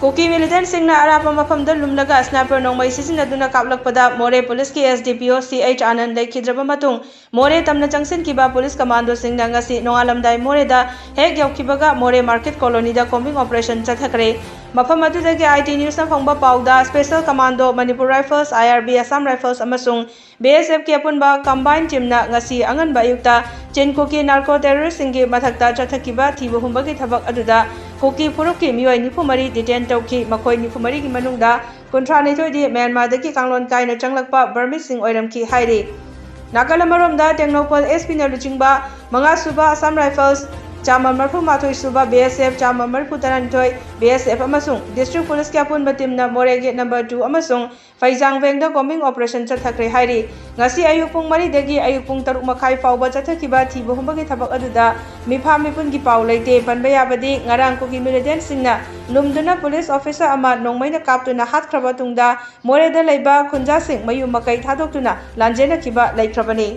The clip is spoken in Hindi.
कुकी मिलिटेंट सिंह अराप मफम लुमलगा स्नाइपर नोंमई सिजिन्नदुना कापलकपदा मोरे पुलिस की एसडीपीओ CH आनंद लेखिद्रब मतुंग मोरे तमना चंगसिनकिबा पुलिस कमांडो सिंह ngasi नोंगालमदाई मोरेदा हेक यौखिबगा मोरे मार्केट कॉलोनी दा कॉम्बिंग ऑपरेशन चथखरे मफम अदुदगी IT न्यूज़ ना फंगबा पाउदा special commando Manipur rifles IRB Assam rifles अमसुंग BSF की अपुनबा कंबाइन टीमना ngasi अंगनबा अयुक्ता चिनकुकी नार्को टेररिस्ट सिंगी मथक्ता चथकिबा थिबु हुंबगी थबक अदुदा कुकी फुरुकी मियोय निफुमरी डिटेन तौकी मखोय निफुमरी की मनुंगदा कुंथ्रा निथोयदी म्यांमारदगी कांगलोन कायना चंगलकपा बर्मिस सिंह ओइरमकी हाइरी नागाल अमरोमदा टेक्नोपल SP ना लुचिंगबा मंगा सुबा असम राइफल्स चामल मरफु माथोय सुबा BSF चामल मरफु तरानिथोय BSF अमसुंग डिस्ट्रिक्ट पुलिस के अपुनबा टीमना मोरे गेट नंबर 2 अमसुंग फैजांग वेंगदा कॉम्बिंग ऑपरेशन चथखरे हाइरी ngasi ayuk pung 4 dagi ayuk pung 3 makhai fauba chathkiba thibu humbagi thabak aduda mifam mipun gi paw leite panba yabadi ngarang ko gi militant singna lumduna police officer ama nongmaina kaptuna hatkraba tungda moreda leiba khunja sing mayu makai thadoktuna lanjena kiba leikrabani